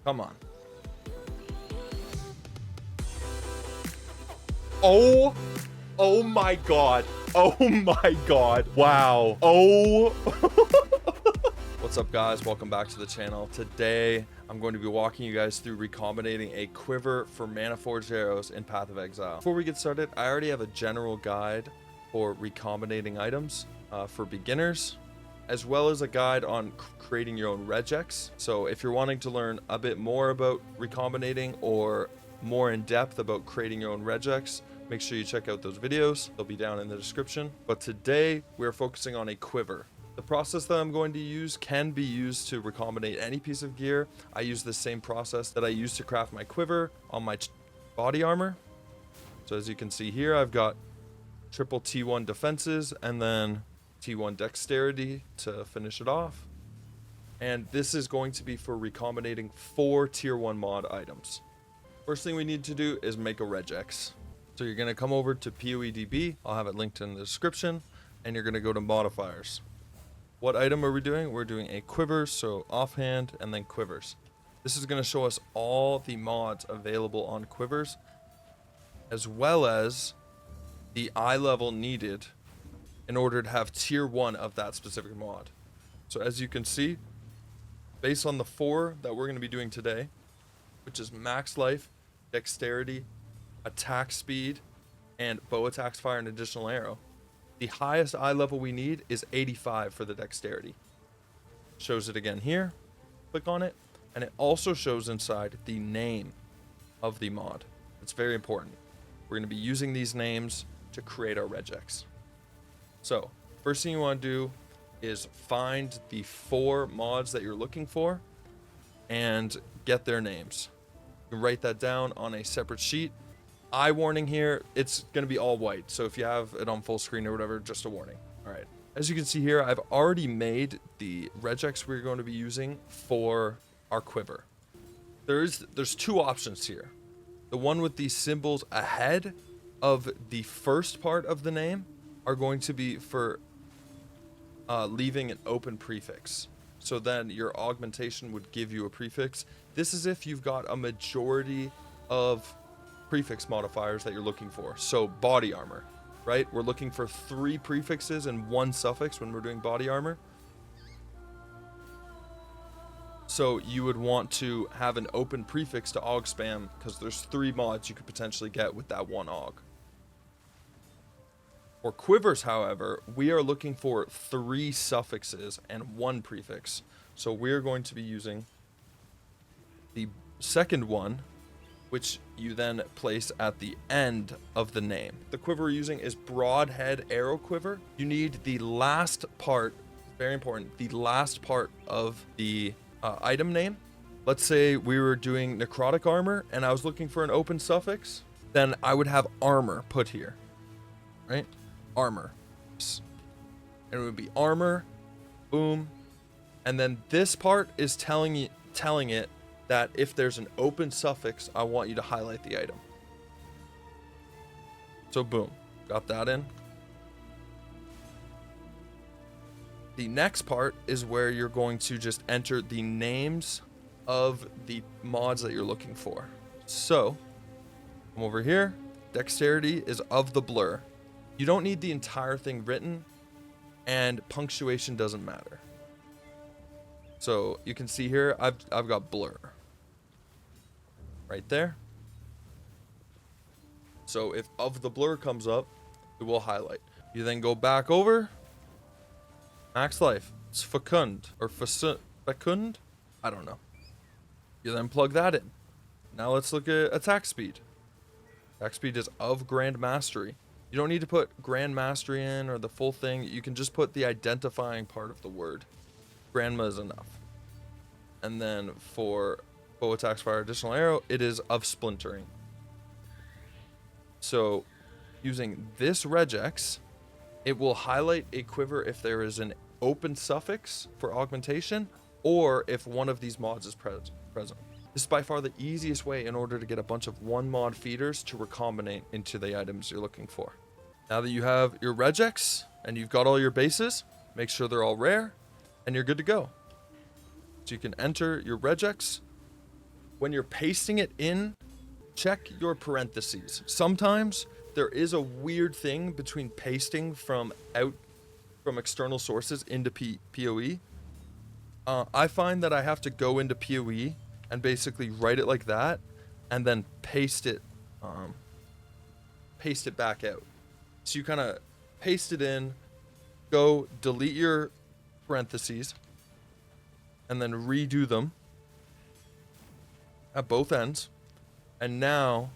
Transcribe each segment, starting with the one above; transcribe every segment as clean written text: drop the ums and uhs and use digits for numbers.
Come on. Oh my god. Oh my god. Wow. Oh. What's up, guys? Welcome back to the channel. Today I'm going to be walking you guys through recombinating a quiver for mana forged arrows in Path of Exile. Before we get started, I already have a general guide for recombinating items for beginners, as well as a guide on creating your own regex. So if you're wanting to learn a bit more about recombinating or more in depth about creating your own regex, make sure you check out those videos. They'll be down in the description. But today we're focusing on a quiver. The process that I'm going to use can be used to recombinate any piece of gear. I use the same process that I use to craft my quiver on my body armor. So as you can see here, I've got triple T1 defenses and then T1 dexterity to finish it off. And this is going to be for recombinating 4 tier 1 mod items. First thing we need to do is make a regex. So you're going to come over to PoEDB. I'll have it linked in the description. And you're going to go to modifiers. What item are we doing? We're doing a quiver, so offhand and then quivers. This is going to show us all the mods available on quivers, as well as the eye level needed in order to have tier 1 of that specific mod. So as you can see, based on the 4 that we're going to be doing today, which is max life, dexterity, attack speed, and bow attacks fire an additional arrow, the highest eye level we need is 85 for the dexterity. Shows it again here. Click on it, and it also shows inside the name of the mod. It's very important. We're going to be using these names to create our regex. So first thing you want to do is find the 4 mods that you're looking for and get their names. You can write that down on a separate sheet. Eye warning here, it's going to be all white. So if you have it on full screen or whatever, just a warning. All right. As you can see here, I've already made the regex we're going to be using for our quiver. There's 2 options here. The one with these symbols ahead of the first part of the name are going to be for leaving an open prefix. So then your augmentation would give you a prefix. This is if you've got a majority of prefix modifiers that you're looking for. So body armor, right? We're looking for 3 prefixes and 1 suffix when we're doing body armor. So you would want to have an open prefix to aug spam because there's 3 mods you could potentially get with that 1 aug. For quivers, however, we are looking for 3 suffixes and 1 prefix. So we're going to be using the second one, which you then place at the end of the name. The quiver we're using is broadhead arrow quiver. You need the last part, very important, the last part of the item name. Let's say we were doing necrotic armor and I was looking for an open suffix, then I would have armor put here, right? Armor. And it would be armor, boom. And then this part is telling it that if there's an open suffix, I want you to highlight the item. So boom, got that in. The next part is where you're going to just enter the names of the mods that you're looking for. So come over here, dexterity is of the blur. You don't need the entire thing written, and punctuation doesn't matter. So you can see here, I've got blur right there. So if of the blur comes up, it will highlight. You then go back over max life. It's fecund or fecund. I don't know. You then plug that in. Now let's look at attack speed. Attack speed is of grand mastery. You don't need to put grand mastery in or the full thing. You can just put the identifying part of the word. Grandma is enough. And then for bow attacks fire additional arrow, it is of splintering. So using this regex, it will highlight a quiver if there is an open suffix for augmentation or if one of these mods is present. This is by far the easiest way in order to get a bunch of 1 mod feeders to recombinate into the items you're looking for. Now that you have your regex and you've got all your bases, make sure they're all rare and you're good to go. So you can enter your regex when you're pasting it in, check your parentheses. Sometimes there is a weird thing between pasting from external sources into PoE. I find that I have to go into PoE and basically write it like that, and then paste it back out. So you kind of paste it in, go delete your parentheses, and then redo them at both ends. And now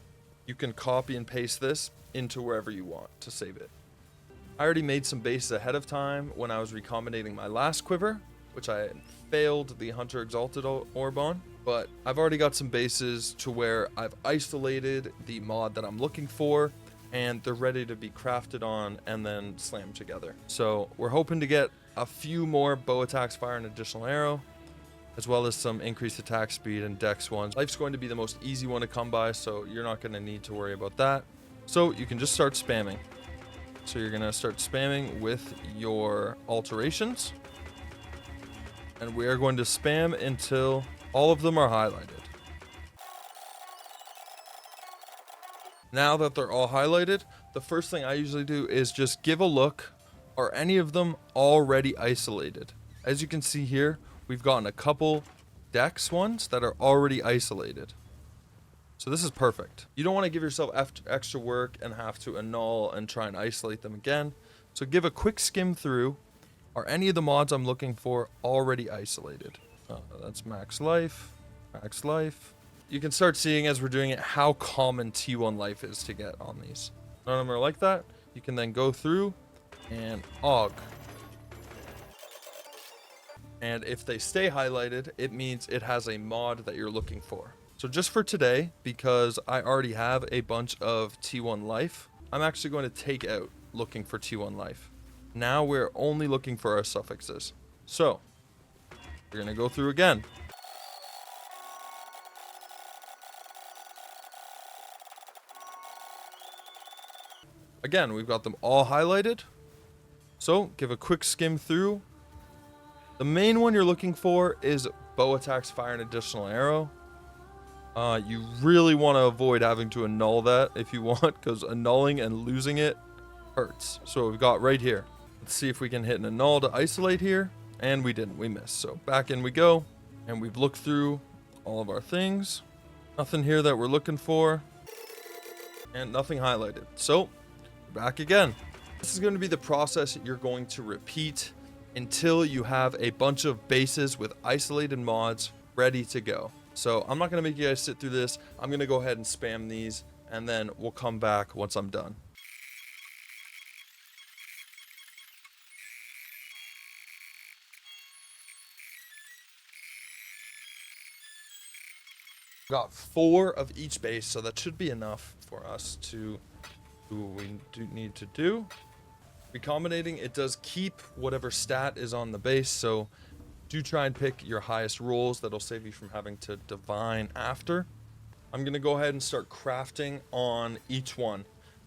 you can copy and paste this into wherever you want to save it. I already made some bases ahead of time when I was recombinating my last quiver, which I failed the Hunter Exalted orb on, but I've already got some bases to where I've isolated the mod that I'm looking for, and they're ready to be crafted on and then slammed together. So we're hoping to get a few more bow attacks, fire, and additional arrow, as well as some increased attack speed and dex ones. Life's going to be the most easy one to come by, so you're not going to need to worry about that. So you can just start spamming. So you're going to start spamming with your alterations. And we are going to spam until all of them are highlighted. Now that they're all highlighted, the first thing I usually do is just give a look. Are any of them already isolated? As you can see here, we've gotten a couple dex ones that are already isolated. So this is perfect. You don't want to give yourself extra work and have to annul and try and isolate them again. So give a quick skim through. Are any of the mods I'm looking for already isolated? That's max life, max life. You can start seeing as we're doing it how common T1 life is to get on these. None of them are like that. You can then go through and aug. And if they stay highlighted, it means it has a mod that you're looking for. So just for today, because I already have a bunch of T1 life, I'm actually going to take out looking for T1 life. Now we're only looking for our suffixes. So we're going to go through again. Again, we've got them all highlighted. So give a quick skim through. The main one you're looking for is bow attacks, fire, and additional arrow. You really want to avoid having to annul that if you want, because annulling and losing it hurts. So we've got right here. Let's see if we can hit an annul to isolate here. And we didn't, we missed. So back in we go. And we've looked through all of our things. Nothing here that we're looking for. And nothing highlighted. So back again. This is going to be the process you're going to repeat until you have a bunch of bases with isolated mods ready to go. So I'm not going to make you guys sit through this. I'm going to go ahead and spam these, and then we'll come back once I'm done. Got 4 of each base, so that should be enough for us to do what we do need to do. Recombinating, it does keep whatever stat is on the base, so do try and pick your highest rolls. That'll save you from having to divine after. I'm going to go ahead and start crafting on each one.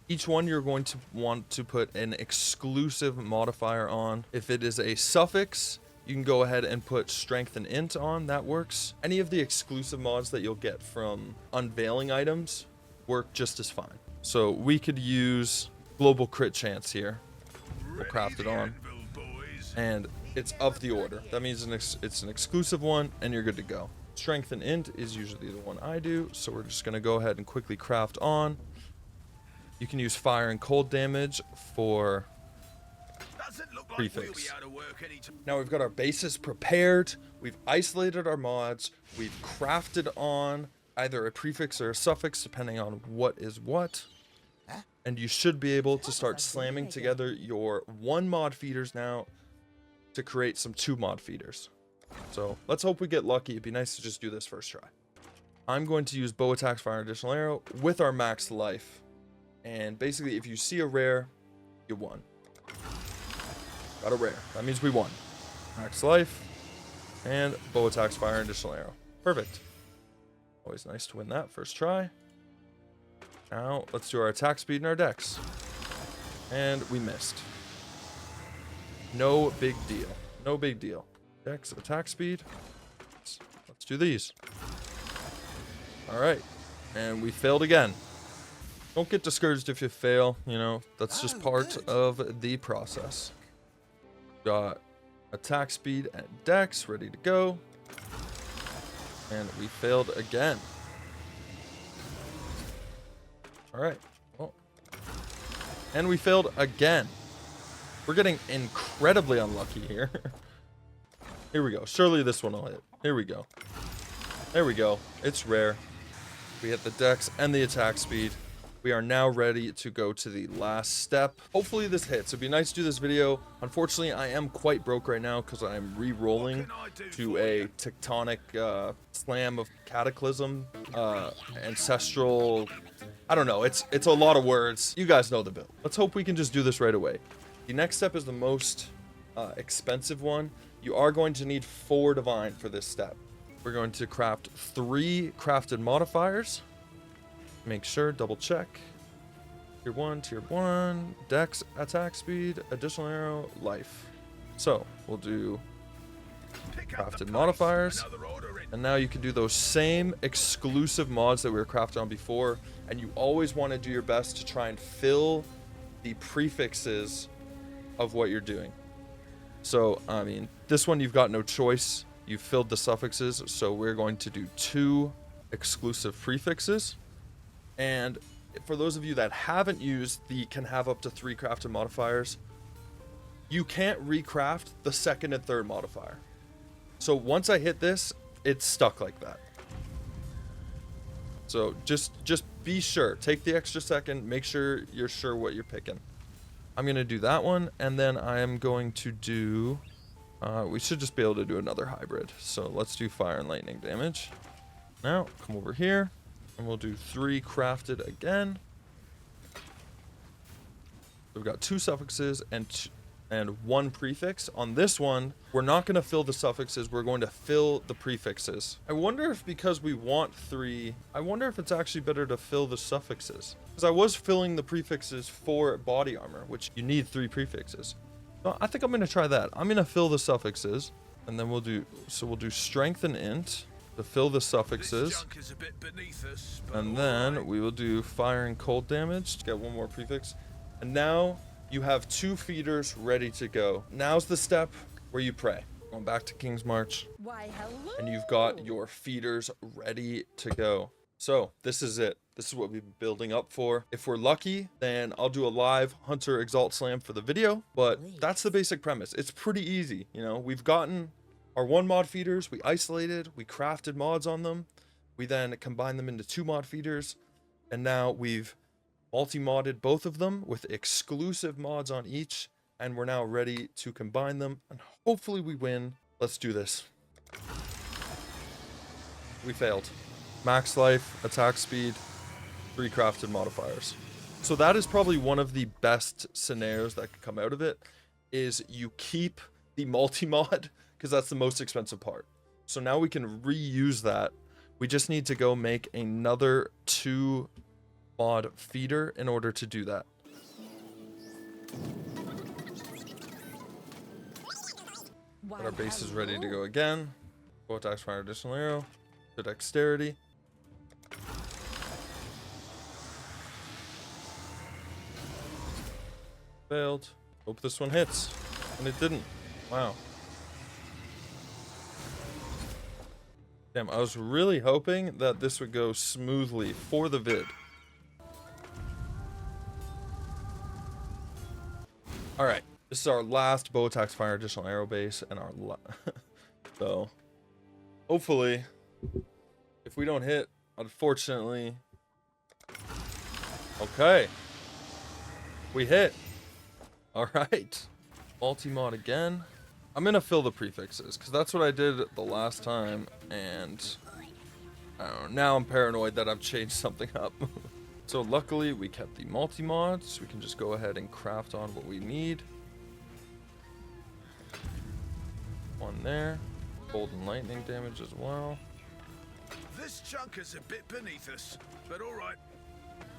Each one you're going to want to put an exclusive modifier on. If it is a suffix, you can go ahead and put strength and int on. That works. Any of the exclusive mods that you'll get from unveiling items work just as fine. So we could use global crit chance here. We'll craft it on. And it's of the order. That means it's an exclusive one, and you're good to go. Strength and int is usually the one I do, so we're just going to go ahead and quickly craft on. You can use fire and cold damage for prefix. Now we've got our bases prepared. We've isolated our mods. We've crafted on either a prefix or a suffix, depending on what is what. And you should be able to start slamming together your 1 mod feeders now to create some 2 mod feeders. So let's hope we get lucky. It'd be nice to just do this first try. I'm going to use bow attacks, fire, and additional arrow with our max life. And basically, if you see a rare, you won. Got a rare. That means we won. Max life and bow attacks, fire, and additional arrow. Perfect. Always nice to win that first try. Now let's do our attack speed and our dex. And we missed. No big deal. No big deal. Dex, attack speed. Let's do these. All right. And we failed again. Don't get discouraged if you fail, you know, that's just part of the process. Got attack speed and dex ready to go. And we failed again. All right. Well, and we failed again. We're getting incredibly unlucky here. Here we go. Surely this one will hit. Here we go. There we go. It's rare. We hit the dex and the attack speed. We are now ready to go to the last step. Hopefully this hits. It'd be nice to do this video. Unfortunately, I am quite broke right now because I'm re-rolling to a tectonic slam of cataclysm, ancestral. I don't know. It's a lot of words. You guys know the build. Let's hope we can just do this right away. The next step is the most expensive one. You are going to need 4 divine for this step. We're going to craft 3 crafted modifiers. Make sure, double check. Tier 1, dex, attack speed, additional arrow, life. So we'll do crafted modifiers. And now you can do those same exclusive mods that we were crafting on before. And you always want to do your best to try and fill the prefixes of what you're doing. So, I mean, this one you've got no choice. You've filled the suffixes. So we're going to do 2 exclusive prefixes. And for those of you that haven't used the can have up to 3 crafted modifiers, you can't recraft the 2nd and 3rd modifier. So once I hit this, it's stuck like that. So just be sure. Take the extra second. Make sure you're sure what you're picking. I'm going to do that one. And then I am going to do... we should just be able to do another hybrid. So let's do fire and lightning damage. Now, come over here. And we'll do 3 crafted again. We've got 2 suffixes and 1 prefix. On this one, we're not going to fill the suffixes. We're going to fill the prefixes. I wonder if because we want 3, I wonder if it's actually better to fill the suffixes. Because I was filling the prefixes for body armor, which you need 3 prefixes. So I think I'm going to try that. I'm going to fill the suffixes. And then we'll do strength and int to fill the suffixes, and then we will do fire and cold damage to get 1 more prefix. And now you have 2 feeders ready to go. Now's the step where you pray. Going back to King's March. Why, hello. And you've got your feeders ready to go. So this is it. This is what we've been building up for. If we're lucky, then I'll do a live Hunter Exalt Slam for the video, but that's the basic premise. It's pretty easy. You know, we've gotten our 1 mod feeders, we isolated, we crafted mods on them. We then combined them into 2 mod feeders. And now we've multi-modded both of them with exclusive mods on each. And we're now ready to combine them. And hopefully we win. Let's do this. We failed. Max life, attack speed, 3 crafted modifiers. So that is probably one of the best scenarios that could come out of it, is you keep the multi-mod, because that's the most expensive part. So now we can reuse that. We just need to go make another 2 mod feeder in order to do that. Our base is ready to go again. Bow attacks fire additional arrow. The dexterity. Failed. Hope this one hits. And it didn't. Wow. Damn, I was really hoping that this would go smoothly for the vid. Alright, this is our last bow attacks fire additional arrow base, and our so hopefully, if we don't hit, unfortunately, okay, we hit. Alright, multi-mod again. I'm gonna fill the prefixes, because that's what I did the last time, and I don't know, now I'm paranoid that I've changed something up. So luckily we kept the multi-mods. We can just go ahead and craft on what we need. 1 there. Golden lightning damage as well. This chunk is a bit beneath us, but alright.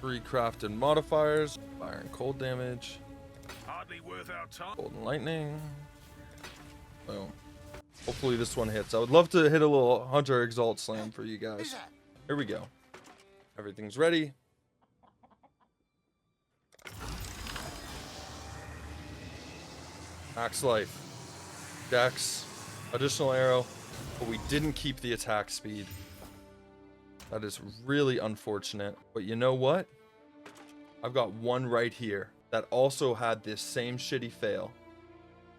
3 crafted modifiers. Fire and cold damage. Hardly worth our time. Golden lightning. Boom. Hopefully this one hits. I would love to hit a little Hunter Exalt Slam for you guys. Here we go. Everything's ready. Max life. Dex. Additional arrow. But we didn't keep the attack speed. That is really unfortunate. But you know what? I've got one right here that also had this same shitty fail.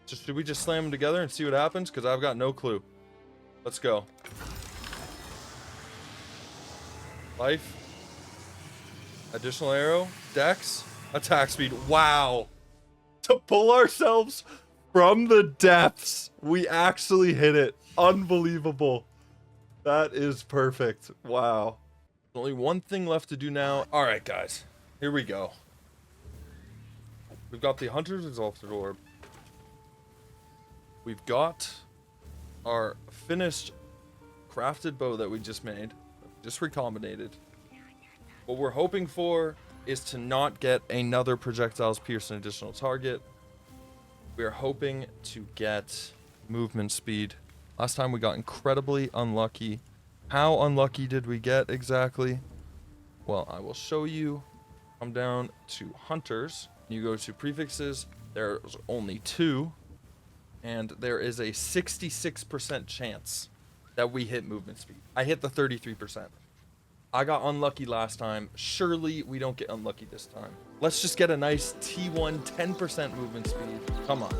So should we just slam them together and see what happens? Because I've got no clue. Let's go. Life. Additional arrow. Dex. Attack speed. Wow. To pull ourselves from the depths. We actually hit it. Unbelievable. That is perfect. Wow. Only one thing left to do now. All right, guys. Here we go. We've got the Hunter's Exalted Orb. We've got our finished crafted bow that we just made. Just recombinated. What we're hoping for is to not get another projectiles pierce an additional target. We are hoping to get movement speed. Last time we got incredibly unlucky. How unlucky did we get exactly? Well, I will show you. Come down to Hunters. You go to prefixes. There's only 2. And there is a 66% chance that we hit movement speed. I hit the 33%. I got unlucky last time. Surely we don't get unlucky this time. Let's just get a nice T1 10% movement speed. Come on.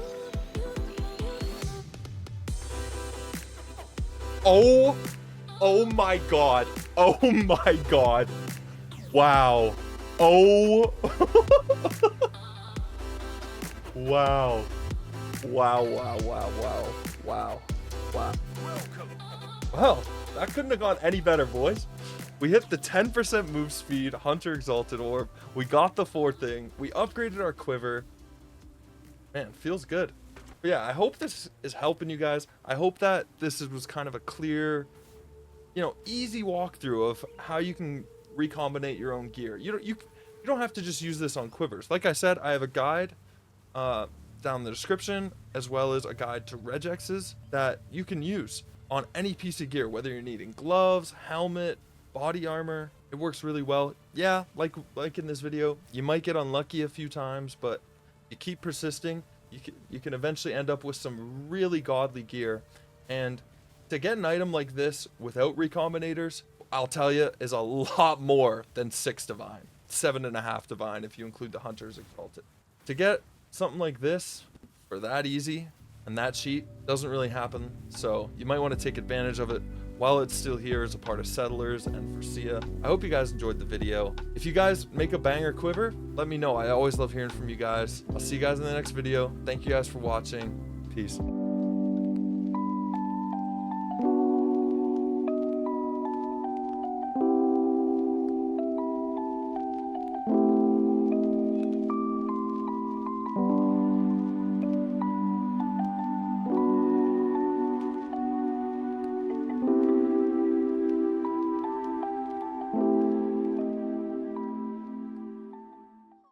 Oh my god. Oh my god. Wow. Oh. Wow. Wow, wow, wow, wow, wow, wow. Well, that couldn't have gone any better, boys. We hit the 10% move speed, Hunter Exalted Orb. We got the 4 thing. We upgraded our quiver. Man, feels good. But yeah, I hope this is helping you guys. I hope that this was kind of a clear, easy walkthrough of how you can recombinate your own gear. You don't have to just use this on quivers. Like I said, I have a guide down in the description, as well as a guide to regexes that you can use on any piece of gear, whether you're needing gloves, helmet, body armor. It works really well. Yeah, like in this video, you might get unlucky a few times, but you keep persisting, you can eventually end up with some really godly gear. And to get an item like this without recombinators, I'll tell you, is a lot more than 6 divine, 7.5 divine if you include the Hunter's Exalted. To get something like this for that easy and that cheap doesn't really happen, so you might want to take advantage of it while it's still here as a part of Settlers and Phrecia. I hope you guys enjoyed the video. If you guys make a banger quiver, let me know. I always love hearing from you guys. I'll see you guys in the next video. Thank you guys for watching. Peace.